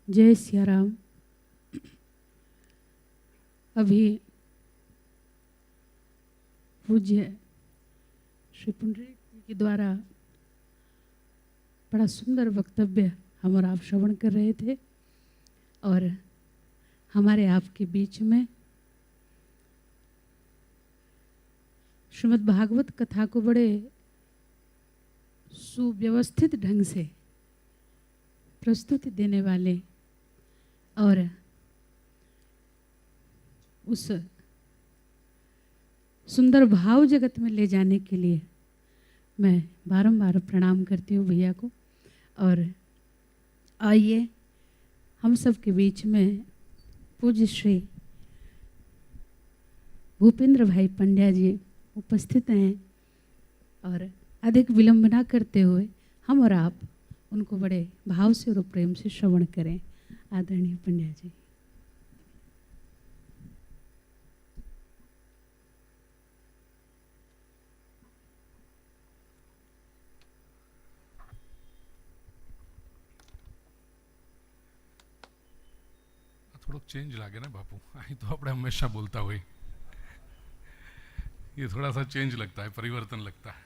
जय सिया राम। अभी पूज्य श्री पुंडरीक जी के द्वारा बड़ा सुंदर वक्तव्य हम और आप श्रवण कर रहे थे और हमारे आपके बीच में श्रीमद् भागवत कथा को बड़े सुव्यवस्थित ढंग से प्रस्तुति देने वाले और उस सुंदर भाव जगत में ले जाने के लिए मैं बारंबार प्रणाम करती हूँ भैया को। और आइए हम सब के बीच में पूज्य श्री भूपेंद्र भाई पंड्या जी उपस्थित हैं और अधिक विलंब ना करते हुए हम और आप उनको बड़े भाव से और प्रेम से श्रवण करें। आदरणीय पंड्या जी। थोड़ा चेंज लागे ना बापू, आई तो अपने हमेशा बोलता हुए ये थोड़ा सा चेंज लगता है, परिवर्तन लगता है।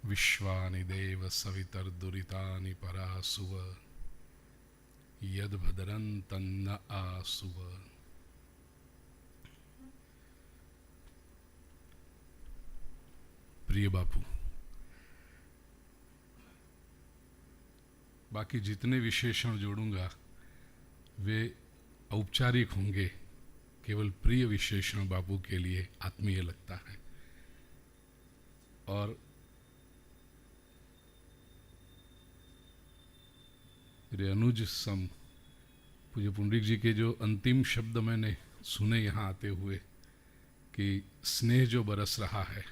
विश्वानि देव सवितर्दुरितानि परासुव यद भद्रं तन्न आसुव। प्रिय बापू, बाकी जितने विशेषण जोड़ूंगा वे औपचारिक होंगे, केवल प्रिय विशेषण बापू के लिए आत्मीय लगता है। और मेरे अनुज सम पूज्य पुंडरीक जी के जो अंतिम शब्द मैंने सुने यहाँ आते हुए कि स्नेह जो बरस रहा है,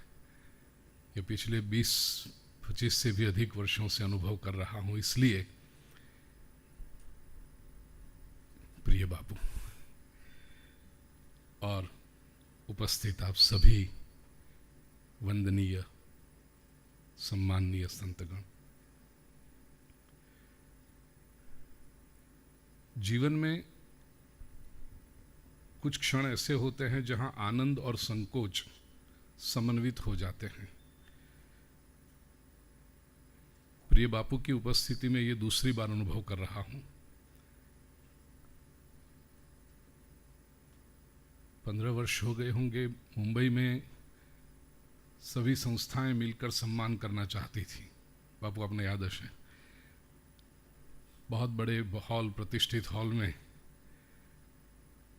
ये पिछले 20-25 से भी अधिक वर्षों से अनुभव कर रहा हूँ। इसलिए प्रिय बापू और उपस्थित आप सभी वंदनीय सम्माननीय संतगण, जीवन में कुछ क्षण ऐसे होते हैं जहां आनंद और संकोच समन्वित हो जाते हैं। प्रिय बापू की उपस्थिति में ये दूसरी बार अनुभव कर रहा हूं। 15 वर्ष हो गए होंगे। मुंबई में सभी संस्थाएं मिलकर सम्मान करना चाहती थी। बापू आपने याद है, बहुत बड़े हॉल, प्रतिष्ठित हॉल में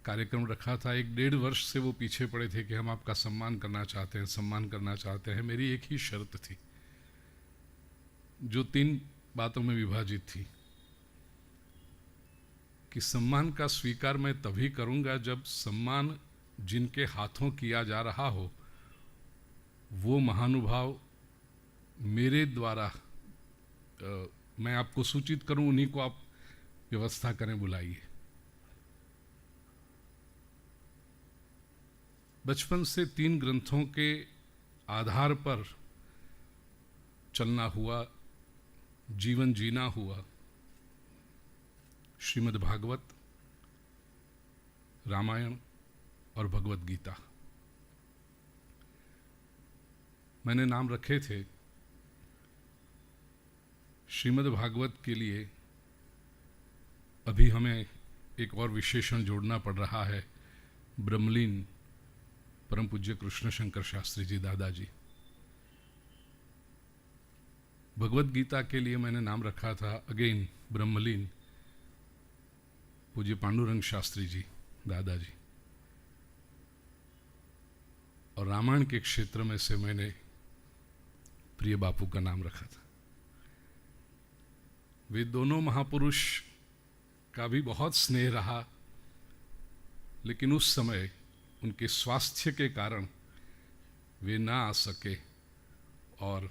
कार्यक्रम रखा था। 1-1.5 वर्ष से वो पीछे पड़े थे कि हम आपका सम्मान करना चाहते हैं, सम्मान करना चाहते हैं। मेरी एक ही शर्त थी जो 3 बातों में विभाजित थी कि सम्मान का स्वीकार मैं तभी करूंगा जब सम्मान जिनके हाथों किया जा रहा हो वो महानुभाव मेरे द्वारा मैं आपको सूचित करूं, उन्हीं को आप व्यवस्था करें, बुलाइए। बचपन से 3 ग्रंथों के आधार पर चलना हुआ, जीवन जीना हुआ। श्रीमद् भागवत, रामायण और भगवत गीता। मैंने नाम रखे थे श्रीमद् भागवत के लिए। अभी हमें एक और विशेषण जोड़ना पड़ रहा है, ब्रह्मलीन परम पूज्य कृष्ण शंकर शास्त्री जी दादाजी। भगवत गीता के लिए मैंने नाम रखा था अगेन ब्रह्मलीन पूज्य पांडुरंग शास्त्री जी दादाजी। और रामायण के क्षेत्र में से मैंने प्रिय बापू का नाम रखा था। वे दोनों महापुरुष का भी बहुत स्नेह रहा, लेकिन उस समय उनके स्वास्थ्य के कारण वे ना आ सके और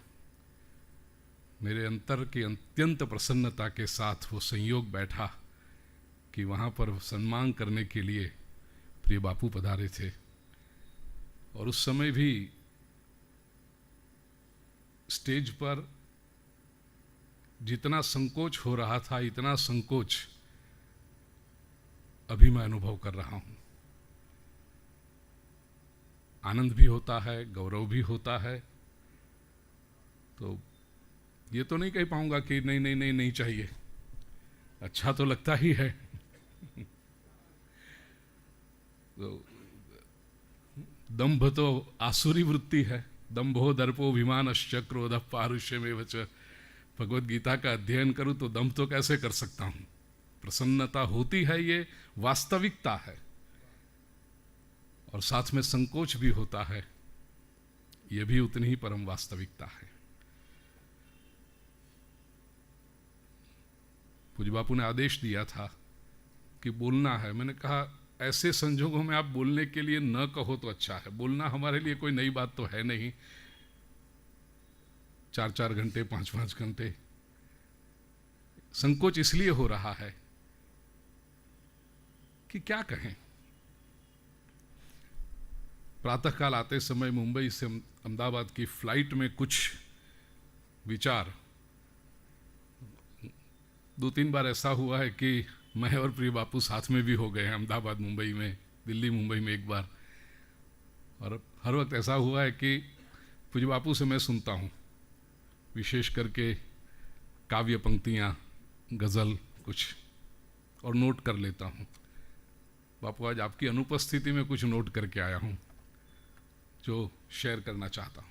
मेरे अंतर की अत्यंत प्रसन्नता के साथ वो संयोग बैठा कि वहाँ पर सम्मान करने के लिए प्रिय बापू पधारे थे। और उस समय भी स्टेज पर जितना संकोच हो रहा था, इतना संकोच अभी मैं अनुभव कर रहा हूं। आनंद भी होता है, गौरव भी होता है। तो ये तो नहीं कह पाऊंगा कि नहीं नहीं नहीं नहीं चाहिए, अच्छा तो लगता ही है। तो दंभ तो आसुरी वृत्ति है। दंभो दर्पो अभिमानश्च क्रोधः पारुष्यमेव च। भगवद गीता का अध्ययन करूं तो दंभ तो कैसे कर सकता हूं। प्रसन्नता होती है, ये वास्तविकता है, और साथ में संकोच भी होता है, ये भी उतनी ही परम वास्तविकता है। पूज्य बापू ने आदेश दिया था कि बोलना है। मैंने कहा ऐसे संजोगों में आप बोलने के लिए न कहो तो अच्छा है। बोलना हमारे लिए कोई नई बात तो है नहीं, 4-4 घंटे 5-5 घंटे। संकोच इसलिए हो रहा है कि क्या कहें। प्रातःकाल आते समय मुंबई से अहमदाबाद की फ्लाइट में कुछ विचार, 2-3 बार ऐसा हुआ है कि मैं और प्रिय बापू साथ में भी हो गए हैं, अहमदाबाद मुंबई में, दिल्ली मुंबई में एक बार। और हर वक्त ऐसा हुआ है कि पूज्य बापू से मैं सुनता हूँ, विशेष करके काव्य पंक्तियाँ, गज़ल कुछ, और नोट कर लेता हूँ। बापू आज आपकी अनुपस्थिति में कुछ नोट करके आया हूँ जो शेयर करना चाहता हूँ।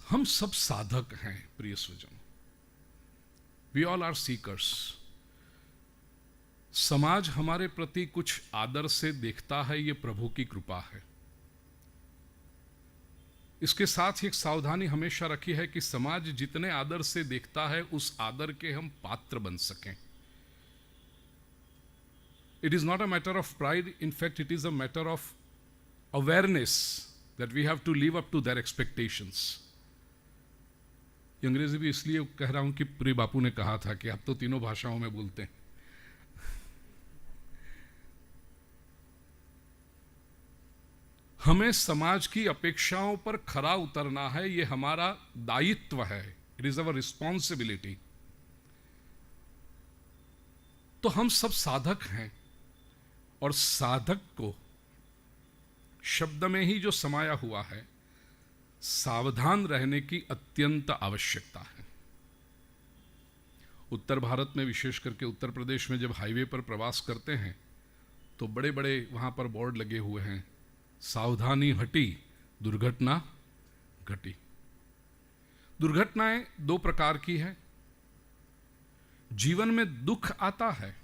हम सब साधक हैं प्रिय स्वजन, वी ऑल आर सीकर्स। समाज हमारे प्रति कुछ आदर से देखता है, ये प्रभु की कृपा है। इसके साथ ही एक सावधानी हमेशा रखी है कि समाज जितने आदर से देखता है, उस आदर के हम पात्र बन सकें। It is not a matter of pride, in fact it is a matter of awareness that we have to live up to their expectations. ये अंग्रेजी भी इसलिए कह रहा हूं कि प्रिय बापू ने कहा था कि आप तो तीनों भाषाओं में बोलते हैं। हमें समाज की अपेक्षाओं पर खरा उतरना है, ये हमारा दायित्व है। It is our responsibility. तो हम सब साधक हैं, और साधक को शब्द में ही जो समाया हुआ है, सावधान रहने की अत्यंत आवश्यकता है। उत्तर भारत में, विशेष करके उत्तर प्रदेश में, जब हाईवे पर प्रवास करते हैं तो बड़े बड़े वहां पर बोर्ड लगे हुए हैं, सावधानी हटी दुर्घटना घटी। दुर्घटनाएं 2 प्रकार की है। जीवन में दुख आता है,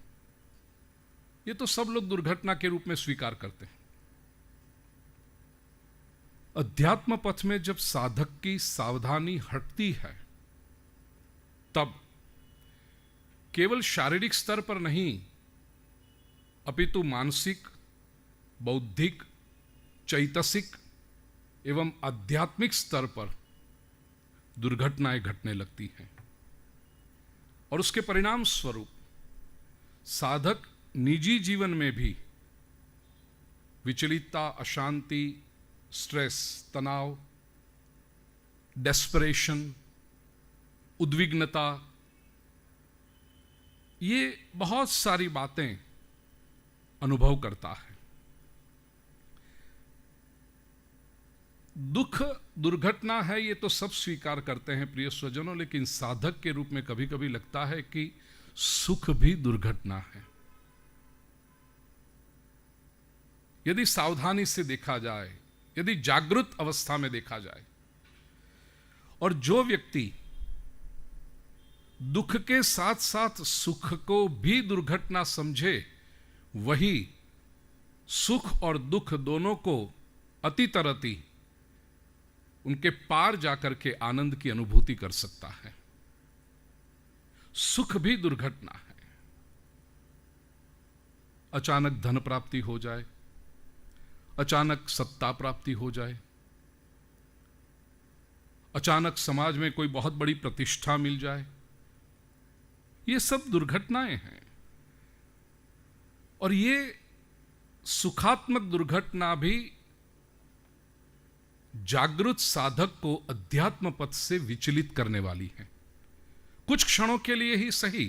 ये तो सब लोग दुर्घटना के रूप में स्वीकार करते हैं। अध्यात्म पथ में जब साधक की सावधानी हटती है, तब केवल शारीरिक स्तर पर नहीं, अपितु मानसिक, बौद्धिक, चैतसिक एवं आध्यात्मिक स्तर पर दुर्घटनाएं घटने लगती हैं। और उसके परिणाम स्वरूप साधक निजी जीवन में भी विचलितता, अशांति, स्ट्रेस, तनाव, डेस्परेशन, उद्विग्नता, ये बहुत सारी बातें अनुभव करता है। दुख दुर्घटना है, ये तो सब स्वीकार करते हैं प्रिय स्वजनों, लेकिन साधक के रूप में कभी कभी लगता है कि सुख भी दुर्घटना है। यदि सावधानी से देखा जाए, यदि जागृत अवस्था में देखा जाए, और जो व्यक्ति दुख के साथ साथ सुख को भी दुर्घटना समझे, वही सुख और दुख दोनों को अतितरती उनके पार जाकर के आनंद की अनुभूति कर सकता है। सुख भी दुर्घटना है। अचानक धन प्राप्ति हो जाए, अचानक सत्ता प्राप्ति हो जाए, अचानक समाज में कोई बहुत बड़ी प्रतिष्ठा मिल जाए, ये सब दुर्घटनाएं हैं। और ये सुखात्मक दुर्घटना भी जागृत साधक को अध्यात्म पथ से विचलित करने वाली हैं। कुछ क्षणों के लिए ही सही,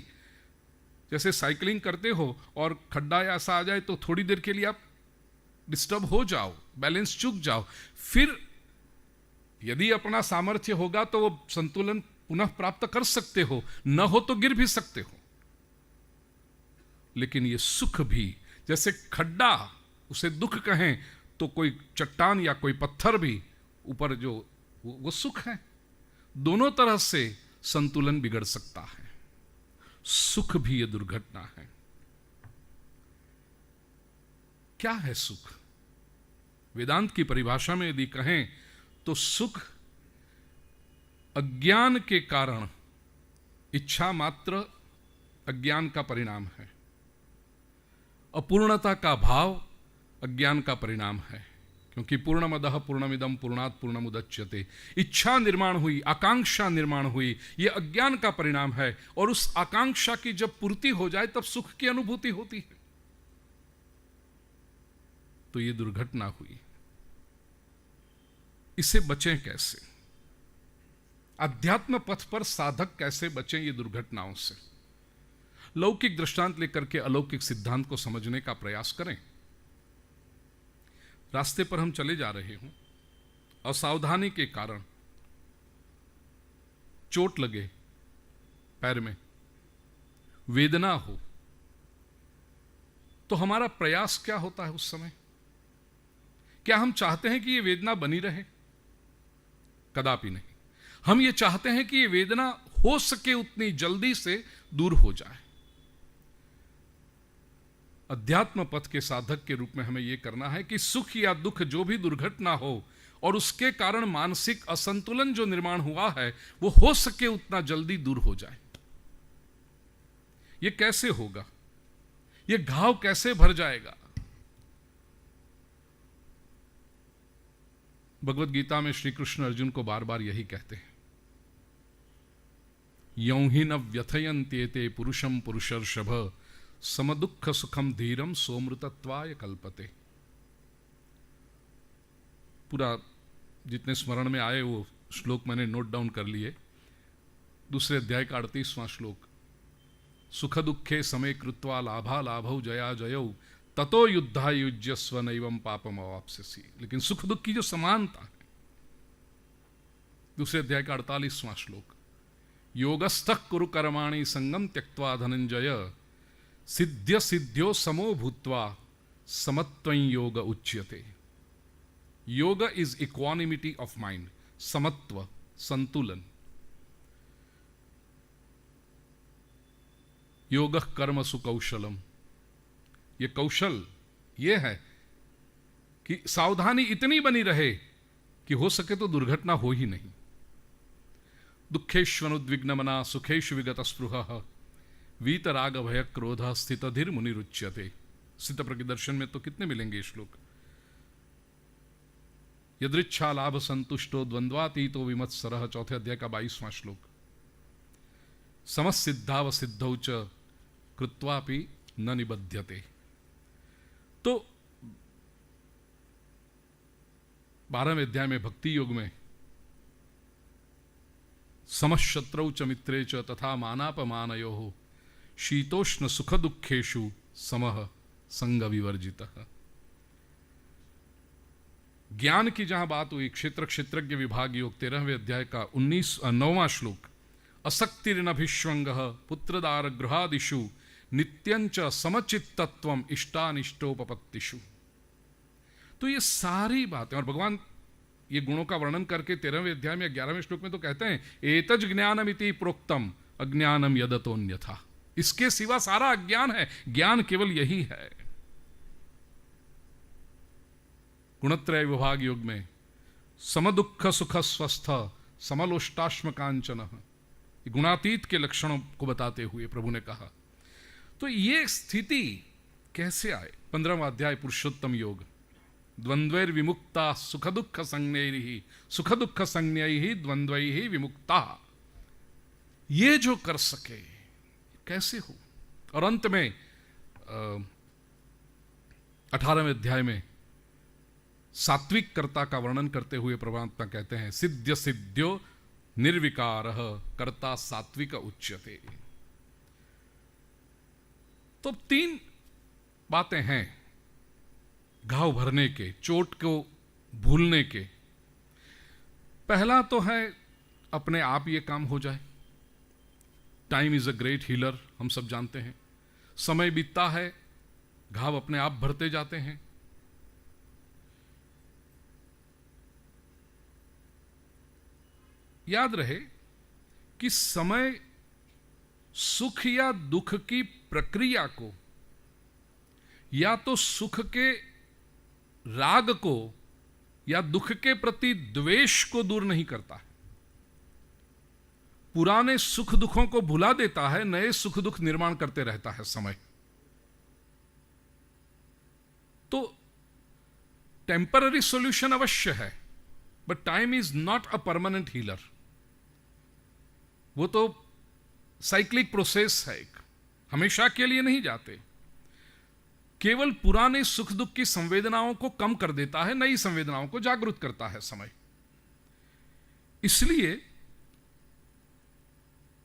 जैसे साइकिलिंग करते हो और खड्डा ऐसा आ जाए तो थोड़ी देर के लिए आप डिस्टर्ब हो जाओ, बैलेंस चूक जाओ, फिर यदि अपना सामर्थ्य होगा तो वो संतुलन पुनः प्राप्त कर सकते हो, न हो तो गिर भी सकते हो। लेकिन ये सुख भी, जैसे खड्डा उसे दुख कहें तो कोई चट्टान या कोई पत्थर भी ऊपर जो वो सुख है, दोनों तरह से संतुलन बिगड़ सकता है। सुख भी ये दुर्घटना है। क्या है सुख? वेदांत की परिभाषा में यदि कहें तो सुख अज्ञान के कारण इच्छा मात्र अज्ञान का परिणाम है। अपूर्णता का भाव अज्ञान का परिणाम है, क्योंकि पूर्णमदः पूर्णमिदं पूर्णात् पूर्णमुदच्यते, इच्छा निर्माण हुई, आकांक्षा निर्माण हुई, यह अज्ञान का परिणाम है। और उस आकांक्षा की जब पूर्ति हो जाए तब सुख की अनुभूति होती है। तो यह दुर्घटना हुई। इसे बचें कैसे? अध्यात्म पथ पर साधक कैसे बचें ये दुर्घटनाओं से? लौकिक दृष्टांत लेकर के अलौकिक सिद्धांत को समझने का प्रयास करें। रास्ते पर हम चले जा रहे हों, असावधानी के कारण चोट लगे, पैर में वेदना हो, तो हमारा प्रयास क्या होता है उस समय? क्या हम चाहते हैं कि यह वेदना बनी रहे? कदापि नहीं। हम ये चाहते हैं कि यह वेदना हो सके उतनी जल्दी से दूर हो जाए। अध्यात्म पथ के साधक के रूप में हमें यह करना है कि सुख या दुख जो भी दुर्घटना हो और उसके कारण मानसिक असंतुलन जो निर्माण हुआ है वो हो सके उतना जल्दी दूर हो जाए। यह कैसे होगा? यह घाव कैसे भर जाएगा? भगवत गीता में श्री कृष्ण अर्जुन को बार बार यही कहते हैं, यौं हि न व्यथयन्त्येते पुरुषं पुरुषर्षभ समदुःख सुखम धीरम सोमृतत्वाय कल्पते। पूरा जितने स्मरण में आए वो श्लोक मैंने नोट डाउन कर लिए। दूसरे अध्याय का 38वां श्लोक, सुख दुखे समय कृत्वा लाभा लाभौ जया जयौ ततो युद्धा युज्यस्व नैवं पापम अवाप्स्यसि। लेकिन सुख दुख की जो समानता है, दूसरे अध्याय का 48वां श्लोक, योगस्थः कुरु कर्माणि संगम त्यक्त्वा धनंजय सिद्ध्य सिद्ध्यो समो भूत्वा समत्वं योग उच्यते। योग इज इक्वानिमिटी ऑफ माइंड, समत्व, संतुलन। योग कर्म सुकौशलम, ये कौशल ये है कि सावधानी इतनी बनी रहे कि हो सके तो दुर्घटना हो ही नहीं। दुखेष्वनुद्विग्नमना सुखेषु विगत स्पृहः वीतराग भय क्रोध स्थितधिर मुनिरुच्यते। स्थित प्रज्ञ दर्शन में तो कितने मिलेंगे श्लोक। यदृच्छा लाभ संतुष्टो द्वंद्वातीतो विमत्सरः, चौथे अध्याय का 22वां श्लोक, समसिद्धाव सिद्धौ च कृत्वापि न निबध्यते। तो 12वें अध्याय में भक्ति योग में समशत्रौ च मित्रे च तथा मानापमानयोः शीतोष्ण सुख दुखेषु समः संग विवर्जितः। ज्ञान की जहां बात हुई, क्षेत्र क्षेत्रज्ञ विभाग योग 13वें अध्याय का 9वां श्लोक, असक्तिर्नभिष्वंगः पुत्रदार गृहादिषु नित्यंच समचित्तत्वम इष्टानिष्टोपपत्तिषु। तो ये सारी बातें, और भगवान ये गुणों का वर्णन करके 13वें अध्याय में 11वें श्लोक में तो कहते हैं एतज ज्ञानमिति प्रोक्तम अज्ञानम यदतोन्यथा। इसके सिवा सारा अज्ञान है, ज्ञान केवल यही है। गुणत्रय विभाग योग में समदुःख सुख स्वस्थ समलोष्टाश्म कांचन, गुणातीत के लक्षणों को बताते हुए प्रभु ने कहा। तो ये स्थिति कैसे आए? 15वां अध्याय पुरुषोत्तम योग, द्वंद्वैर विमुक्ता सुख दुख संज्ञैहि सुख दुख संज्ञैहि द्वंद्वैहि विमुक्ता। ये जो कर सके कैसे हो? और अंत में 18वें अध्याय में सात्विक कर्ता का वर्णन करते हुए परमात्मा कहते हैं सिद्ध सिद्ध्यो निर्विकारः कर्ता सात्विक उच्यते। तो 3 बातें हैं घाव भरने के, चोट को भूलने के। पहला तो है अपने आप ये काम हो जाए। Time is a great healer, हम सब जानते हैं। समय बीतता है, घाव अपने आप भरते जाते हैं। याद रहे कि समय सुख या दुख की प्रक्रिया को, या तो सुख के राग को या दुख के प्रति द्वेष को दूर नहीं करता है। पुराने सुख दुखों को भुला देता है, नए सुख दुख निर्माण करते रहता है समय। तो टेम्पररी सॉल्यूशन अवश्य है, but time is not a permanent healer. वो तो साइक्लिक प्रोसेस है, एक हमेशा के लिए नहीं जाते। केवल पुराने सुख दुख की संवेदनाओं को कम कर देता है, नई संवेदनाओं को जागृत करता है समय। इसलिए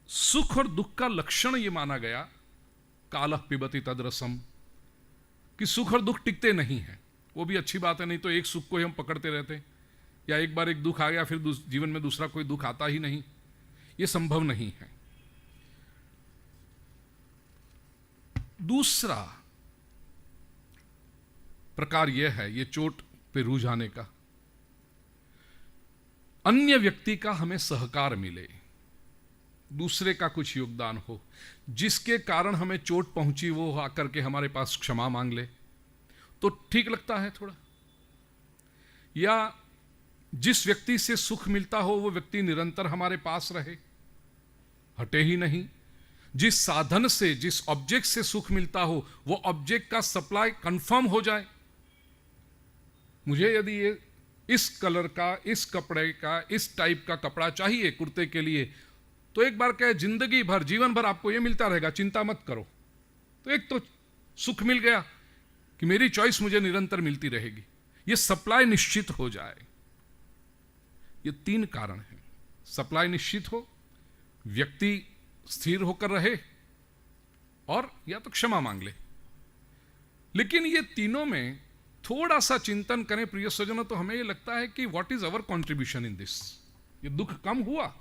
सुख और दुख का लक्षण यह माना गया, कालः पिबति तद्रसम, कि सुख और दुख टिकते नहीं हैं। वो भी अच्छी बात है, नहीं तो एक सुख को ही हम पकड़ते रहते, या एक बार एक दुख आ गया फिर जीवन में दूसरा कोई दुख आता ही नहीं। ये संभव नहीं है। दूसरा प्रकार यह है, ये चोट पे रूझ आने का, अन्य व्यक्ति का हमें सहकार मिले, दूसरे का कुछ योगदान हो, जिसके कारण हमें चोट पहुंची वो आकर के हमारे पास क्षमा मांग ले, तो ठीक लगता है थोड़ा। या जिस व्यक्ति से सुख मिलता हो वो व्यक्ति निरंतर हमारे पास रहे, हटे ही नहीं। जिस साधन से, जिस ऑब्जेक्ट से सुख मिलता हो वो ऑब्जेक्ट का सप्लाई कंफर्म हो जाए। मुझे यदि ये इस कलर का, इस कपड़े का, इस टाइप का कपड़ा चाहिए कुर्ते के लिए, तो एक बार कहे जिंदगी भर, जीवन भर आपको ये मिलता रहेगा, चिंता मत करो, तो एक तो सुख मिल गया कि मेरी चॉइस मुझे निरंतर मिलती रहेगी। ये सप्लाई निश्चित हो जाए। ये 3 कारण हैं। सप्लाई निश्चित हो, व्यक्ति स्थिर होकर रहे, और या तो क्षमा मांग ले। लेकिन ये तीनों में थोड़ा सा चिंतन करें प्रिय स्वजनों, तो हमें ये लगता है कि what is our contribution in this. ये दुख कम हुआ,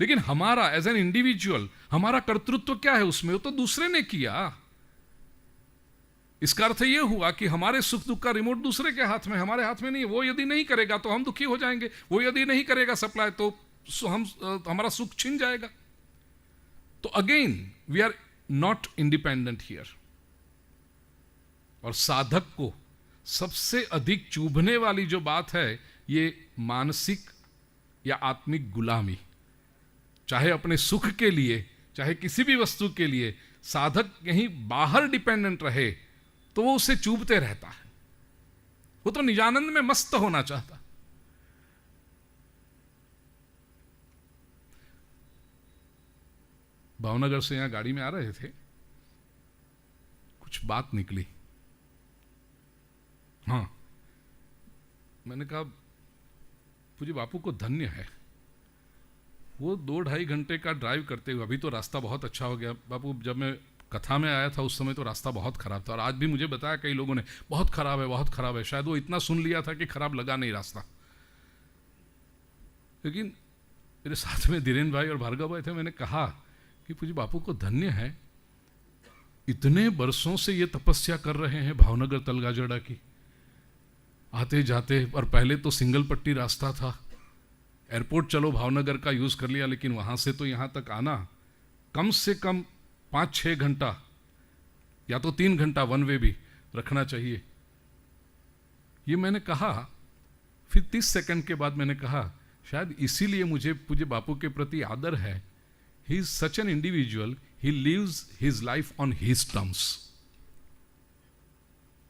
लेकिन हमारा एज एन इंडिविजुअल हमारा कर्तृत्व क्या है उसमें? वो तो दूसरे ने किया। इसका अर्थ यह हुआ कि हमारे सुख दुख का रिमोट दूसरे के हाथ में, हमारे हाथ में नहीं है। वो यदि नहीं करेगा तो हम दुखी हो जाएंगे, वो यदि नहीं करेगा सप्लाई तो हमारा सुख छिन जाएगा। तो again we are not independent here. और साधक को सबसे अधिक चुभने वाली जो बात है, ये मानसिक या आत्मिक गुलामी। चाहे अपने सुख के लिए, चाहे किसी भी वस्तु के लिए, साधक कहीं बाहर डिपेंडेंट रहे तो वो उसे चुभते रहता है। वो तो निजानंद में मस्त होना चाहता। भावनगर से यहां गाड़ी में आ रहे थे, कुछ बात निकली। हाँ, मैंने कहा पूज्य बापू को धन्य है, वो 2-2.5 घंटे का ड्राइव करते हुए, अभी तो रास्ता बहुत अच्छा हो गया बापू। जब मैं कथा में आया था उस समय तो रास्ता बहुत खराब था, और आज भी मुझे बताया कई लोगों ने बहुत खराब है, बहुत खराब है। शायद वो इतना सुन लिया था कि खराब लगा नहीं रास्ता। लेकिन मेरे साथ में धीरेन्द्र भाई और भार्गव भाई थे। मैंने कहा कि पूज्य बापू को धन्य है, इतने बरसों से ये तपस्या कर रहे हैं भावनगर तलगाजड़ा की, आते जाते। और पहले तो सिंगल पट्टी रास्ता था, एयरपोर्ट चलो भावनगर का यूज कर लिया, लेकिन वहां से तो यहां तक आना कम से कम 5-6 घंटा या तो 3 घंटा वन वे भी रखना चाहिए। ये मैंने कहा, फिर 30 सेकंड के बाद मैंने कहा शायद इसीलिए मुझे पूज्य बापू के प्रति आदर है। He is such an individual, he lives his life on his terms.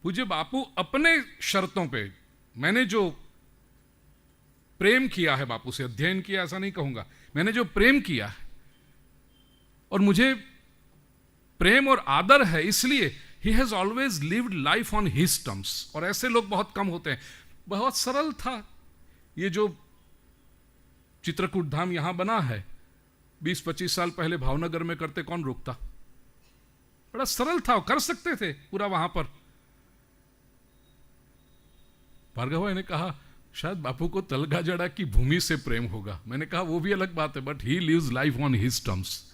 पूज्य बापू अपने शर्तों पे, मैंने जो प्रेम किया है बापू से, अध्ययन किया ऐसा नहीं कहूंगा, मैंने जो प्रेम किया है और मुझे प्रेम और आदर है, इसलिए he has always lived life on his terms, और ऐसे लोग बहुत कम होते हैं। बहुत सरल था ये जो चित्रकूट धाम यहां बना है, 20-25 साल पहले भावनगर में करते कौन रोकता? बड़ा सरल था, कर सकते थे पूरा वहां पर। भार्गव भाई ने कहा शायद बापू को तलगाजड़ा की भूमि से प्रेम होगा। मैंने कहा वो भी अलग बात है, but he lives life on his terms.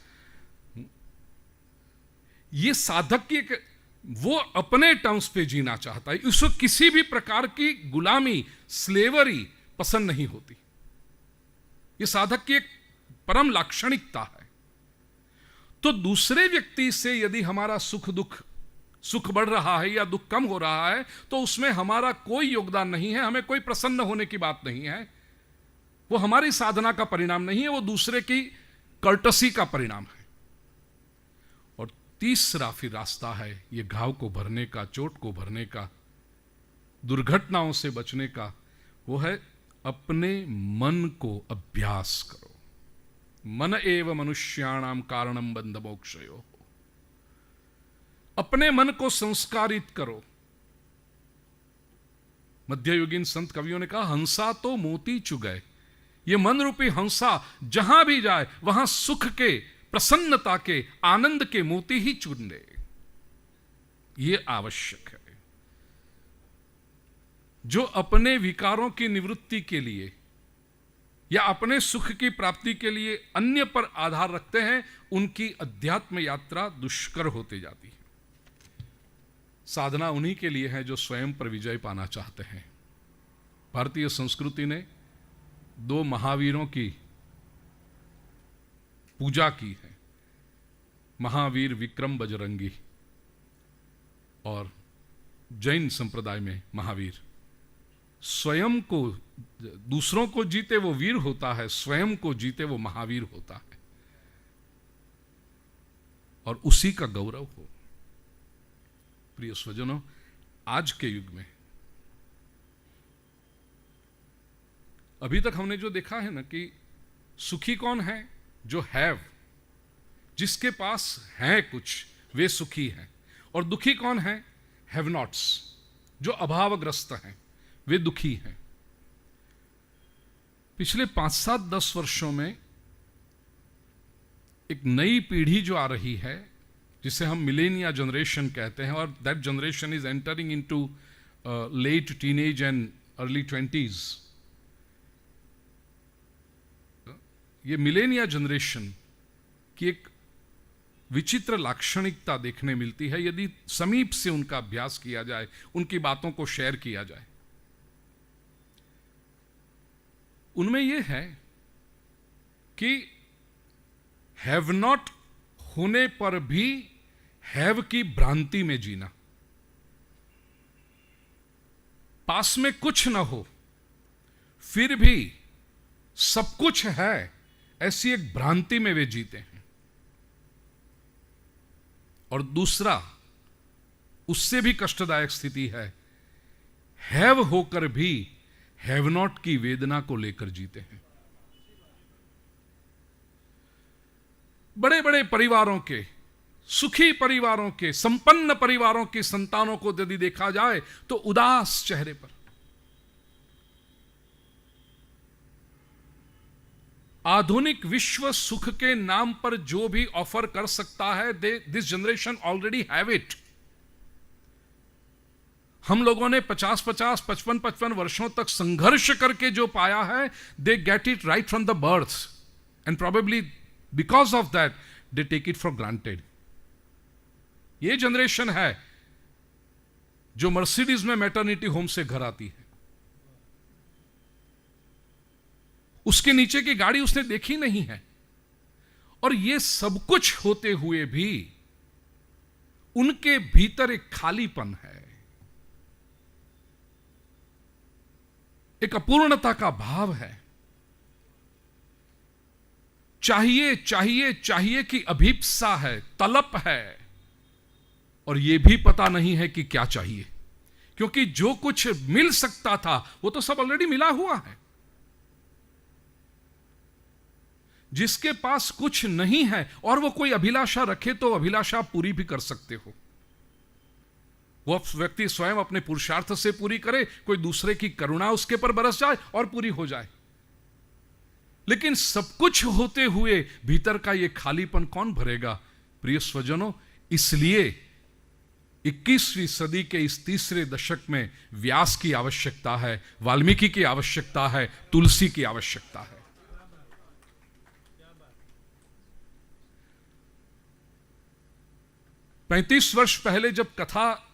ये साधक की वो अपने टर्म्स पे जीना चाहता है, उसको किसी भी प्रकार की गुलामी, स्लेवरी पसंद नहीं होती। ये साधक की एक परम लाक्षणिकता है। तो दूसरे व्यक्ति से यदि हमारा सुख बढ़ रहा है या दुख कम हो रहा है, तो उसमें हमारा कोई योगदान नहीं है, हमें कोई प्रसन्न होने की बात नहीं है। वो हमारी साधना का परिणाम नहीं है, वो दूसरे की कर्टसी का परिणाम है। और तीसरा फिर रास्ता है ये घाव को भरने का, चोट को भरने का, दुर्घटनाओं से बचने का। वो है अपने मन को अभ्यास करो। मन एव मनुष्याणाम कारणम बंध मोक्षयो। अपने मन को संस्कारित करो। मध्ययुगीन संत कवियों ने कहा हंसा तो मोती चुगए। ये मन रूपी हंसा जहां भी जाए वहां सुख के, प्रसन्नता के, आनंद के मोती ही चुन ले। ये आवश्यक है। जो अपने विकारों की निवृत्ति के लिए या अपने सुख की प्राप्ति के लिए अन्य पर आधार रखते हैं, उनकी अध्यात्म यात्रा दुष्कर होती जाती है। साधना उन्हीं के लिए है जो स्वयं पर विजय पाना चाहते हैं। भारतीय संस्कृति ने 2 महावीरों की पूजा की है, महावीर विक्रम बजरंगी, और जैन संप्रदाय में महावीर। स्वयं को, दूसरों को जीते वो वीर होता है, स्वयं को जीते वो महावीर होता है, और उसी का गौरव हो। प्रिय स्वजनों, आज के युग में अभी तक हमने जो देखा है ना कि सुखी कौन है? जो हैव, जिसके पास है कुछ, वे सुखी हैं। और दुखी कौन है? हैव नॉट्स, जो अभावग्रस्त हैं, वे दुखी हैं। पिछले 5-7-10 वर्षों में एक नई पीढ़ी जो आ रही है, जिसे हम मिलेनिया जनरेशन कहते हैं, और that generation is entering into late teenage and early 20s। ये मिलेनिया जनरेशन की एक विचित्र लाक्षणिकता देखने मिलती है यदि समीप से उनका अभ्यास किया जाए, उनकी बातों को शेयर किया जाए। उनमें यह है कि हैव नॉट होने पर भी हैव की भ्रांति में जीना। पास में कुछ न हो फिर भी सब कुछ है, ऐसी एक भ्रांति में वे जीते हैं। और दूसरा, उससे भी कष्टदायक स्थिति है, हैव होकर भी हैव नॉट की वेदना को लेकर जीते हैं। बड़े बड़े परिवारों के, सुखी परिवारों के, संपन्न परिवारों की संतानों को यदि देखा जाए तो उदास चेहरे पर। आधुनिक विश्व सुख के नाम पर जो भी ऑफर कर सकता है, this generation already have it. हम लोगों ने 50-50, 55-55 वर्षों तक संघर्ष करके जो पाया है, they get it right from the birth, and probably because of that they take it for granted. ये जनरेशन है जो मर्सिडीज में मैटरनिटी होम से घर आती है, उसके नीचे की गाड़ी उसने देखी नहीं है। और ये सब कुछ होते हुए भी उनके भीतर एक खालीपन है, एक अपूर्णता का भाव है। चाहिए चाहिए चाहिए की अभिप्सा है, तलब है, और यह भी पता नहीं है कि क्या चाहिए, क्योंकि जो कुछ मिल सकता था वो तो सब ऑलरेडी मिला हुआ है। जिसके पास कुछ नहीं है और वो कोई अभिलाषा रखे तो अभिलाषा पूरी भी कर सकते हो। वो व्यक्ति स्वयं अपने पुरुषार्थ से पूरी करे, कोई दूसरे की करुणा उसके पर बरस जाए और पूरी हो जाए। लेकिन सब कुछ होते हुए भीतर का ये खालीपन कौन भरेगा? प्रिय स्वजनों, इसलिए 21वीं सदी के इस तीसरे दशक में व्यास की आवश्यकता है, वाल्मीकि की आवश्यकता है, तुलसी की आवश्यकता है। पैंतीस वर्ष पहले जब कथा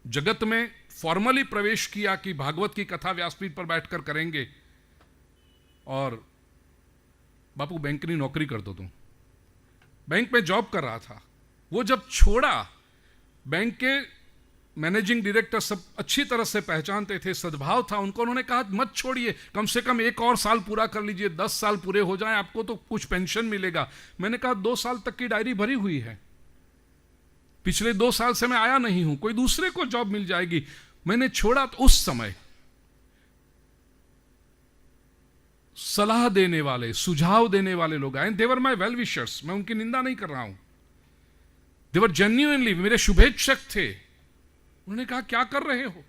जगत में फॉर्मली प्रवेश किया कि भागवत की कथा व्यासपीठ पर बैठकर करेंगे, और बापू बैंक की नौकरी करता तुम, बैंक में जॉब कर रहा था, वो जब छोड़ा, बैंक के मैनेजिंग डायरेक्टर सब अच्छी तरह से पहचानते थे, सद्भाव था उनको, उन्होंने कहा मत छोड़िए, कम से कम 1 और साल पूरा कर लीजिए, 10 साल पूरे हो जाएं आपको तो कुछ पेंशन मिलेगा। मैंने कहा 2 साल तक की डायरी भरी हुई है, पिछले 2 साल से मैं आया नहीं हूं, कोई दूसरे को जॉब मिल जाएगी। मैंने छोड़ा तो उस समय सलाह देने वाले, सुझाव देने वाले लोग आए, देवर माय वेल विशर्स, मैं उनकी निंदा नहीं कर रहा हूं, देवर जेन्युइनली मेरे शुभेच्छक थे। उन्होंने कहा क्या कर रहे हो?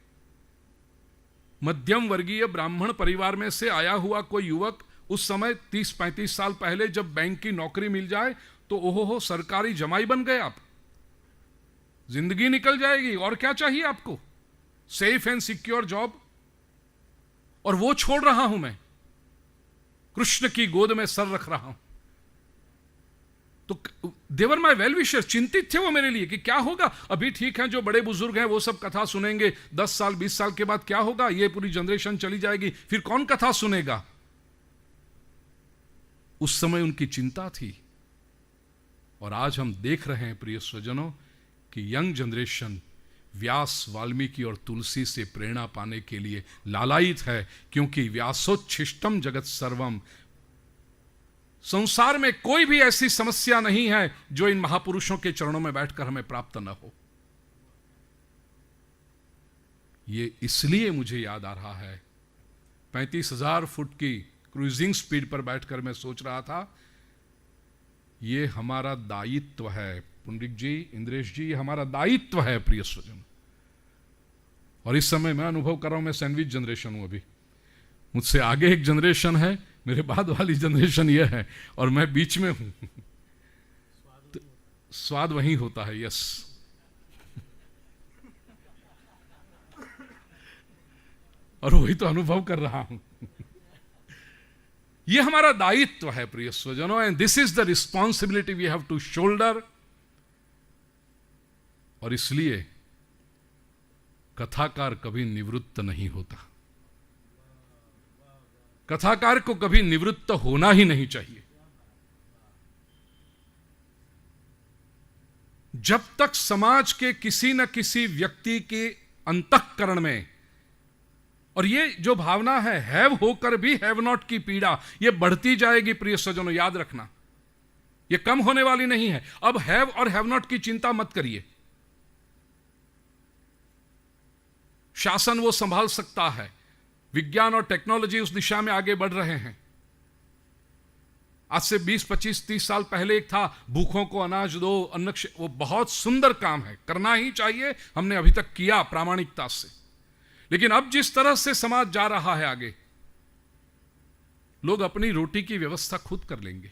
मध्यम वर्गीय ब्राह्मण परिवार में से आया हुआ कोई युवक, उस समय 30-35 साल पहले जब बैंक की नौकरी मिल जाए तो ओहो सरकारी जमाई बन गए आप, जिंदगी निकल जाएगी, और क्या चाहिए आपको? Safe and secure job. और वो छोड़ रहा हूं मैं, कृष्ण की गोद में सर रख रहा हूं। तो देवर माय वेल विशर, चिंतित थे वो मेरे लिए कि क्या होगा। अभी ठीक है, जो बड़े बुजुर्ग हैं वो सब कथा सुनेंगे, 10 साल 20 साल के बाद क्या होगा, ये पूरी जनरेशन चली जाएगी, फिर कौन कथा सुनेगा? उस समय उनकी चिंता थी। और आज हम देख रहे हैं प्रिय स्वजनों कि यंग जनरेशन व्यास, वाल्मीकि और तुलसी से प्रेरणा पाने के लिए लालायित है, क्योंकि व्यासोच्छिष्टम जगत सर्वम, संसार में कोई भी ऐसी समस्या नहीं है जो इन महापुरुषों के चरणों में बैठकर हमें प्राप्त न हो। ये इसलिए मुझे याद आ रहा है, 35,000 फुट की क्रूजिंग स्पीड पर बैठकर मैं सोच रहा था, ये हमारा दायित्व है। पुंडरिक जी, इंद्रेश जी, ये हमारा दायित्व है प्रिय स्वजन। और इस समय मैं अनुभव कर रहा हूं, मैं सैंडविच जनरेशन हूं, अभी मुझसे आगे एक जनरेशन है, मेरे बाद वाली जनरेशन ये है, और मैं बीच में हूं। तो स्वाद वही होता है, यस। और वही तो अनुभव कर रहा हूं। यह हमारा दायित्व है प्रिय स्वजनों, and this is the responsibility we have to shoulder. और इसलिए कथाकार कभी निवृत्त नहीं होता, कथाकार को कभी निवृत्त होना ही नहीं चाहिए। जब तक समाज के किसी न किसी व्यक्ति के अंतःकरण में, और ये जो भावना है हैव होकर भी हैव नॉट की पीड़ा, ये बढ़ती जाएगी प्रिय सज्जनों, याद रखना, ये कम होने वाली नहीं है। अब हैव और हैव नॉट की चिंता मत करिए, शासन वो संभाल सकता है, विज्ञान और टेक्नोलॉजी उस दिशा में आगे बढ़ रहे हैं। आज से 20, 25, 30 साल पहले एक था, भूखों को अनाज दो, अन्न, वो बहुत सुंदर काम है, करना ही चाहिए, हमने अभी तक किया प्रामाणिकता से। लेकिन अब जिस तरह से समाज जा रहा है आगे, लोग अपनी रोटी की व्यवस्था खुद कर लेंगे।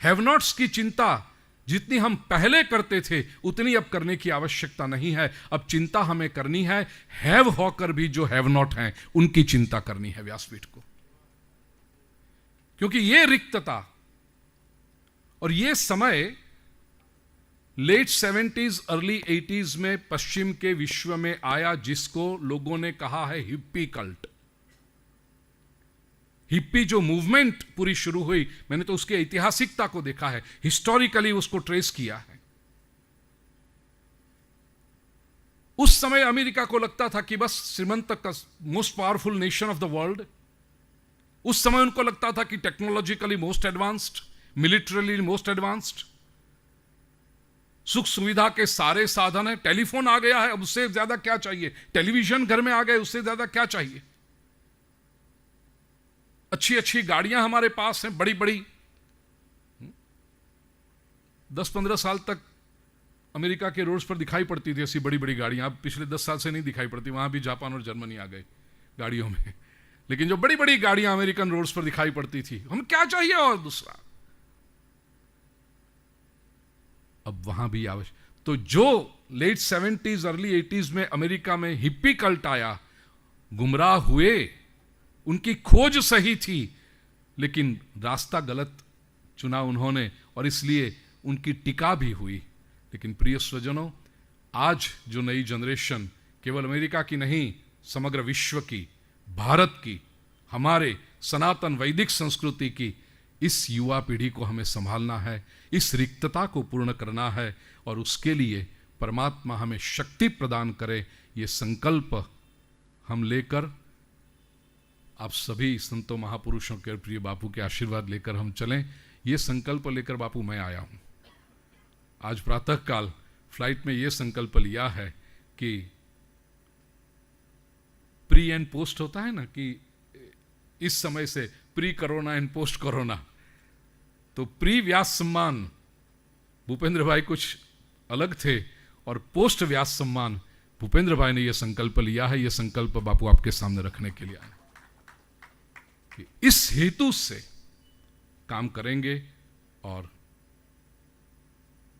हैव नॉट्स की चिंता जितनी हम पहले करते थे उतनी अब करने की आवश्यकता नहीं है। अब चिंता हमें करनी है हैव होकर भी जो हैव नॉट हैं उनकी चिंता करनी है व्यासपीठ को, क्योंकि ये रिक्तता और ये समय लेट 70s अर्ली 80s में पश्चिम के विश्व में आया, जिसको लोगों ने कहा है हिप्पी कल्ट। हिप्पी जो मूवमेंट पूरी शुरू हुई, मैंने तो उसकी ऐतिहासिकता को देखा है, हिस्टोरिकली उसको ट्रेस किया है। उस समय अमेरिका को लगता था कि बस श्रीमंत का most powerful nation of the world. उस समय उनको लगता था कि technologically most advanced, militarily most advanced, सुख सुविधा के सारे साधन है, टेलीफोन आ गया है, अब उससे ज्यादा क्या चाहिए, टेलीविजन घर में आ गए, उससे ज्यादा क्या चाहिए, अच्छी अच्छी गाड़ियां हमारे पास हैं, बड़ी बड़ी। 10-15 साल तक अमेरिका के रोड्स पर दिखाई पड़ती थी ऐसी बड़ी बड़ी गाड़ियां, अब पिछले 10 साल से नहीं दिखाई पड़ती, वहां भी जापान और जर्मनी आ गए गाड़ियों में, लेकिन जो बड़ी बड़ी गाड़ियां अमेरिकन रोड्स पर दिखाई पड़ती थी, हम क्या चाहिए और दूसरा, अब वहां भी आवश्यक। तो जो लेट 70s अर्ली 80s में अमेरिका में हिप्पी कल्ट आया, गुमराह हुए, उनकी खोज सही थी लेकिन रास्ता गलत चुना उन्होंने और इसलिए उनकी टिका भी हुई। लेकिन प्रिय स्वजनों, आज जो नई जनरेशन केवल अमेरिका की नहीं, समग्र विश्व की, भारत की, हमारे सनातन वैदिक संस्कृति की, इस युवा पीढ़ी को हमें संभालना है, इस रिक्तता को पूर्ण करना है और उसके लिए परमात्मा हमें शक्ति प्रदान करे, ये संकल्प हम लेकर आप सभी संतों महापुरुषों के प्रिय बापू के आशीर्वाद लेकर हम चलें। ये संकल्प लेकर बापू मैं आया हूं। आज प्रातःकाल फ्लाइट में ये संकल्प लिया है कि प्री एंड पोस्ट होता है ना, कि इस समय से pre corona and post corona, तो प्री व्यास सम्मान भूपेंद्र भाई कुछ अलग थे और पोस्ट व्यास सम्मान भूपेंद्र भाई ने यह संकल्प लिया है। यह संकल्प बापू आपके सामने रखने के लिए आए कि इस हेतु से काम करेंगे और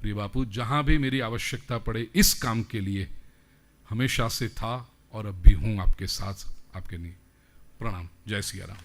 प्रिय बापू जहां भी मेरी आवश्यकता पड़े इस काम के लिए हमेशा से था और अब भी हूं आपके साथ, आपके लिए प्रणाम। जय सिया राम।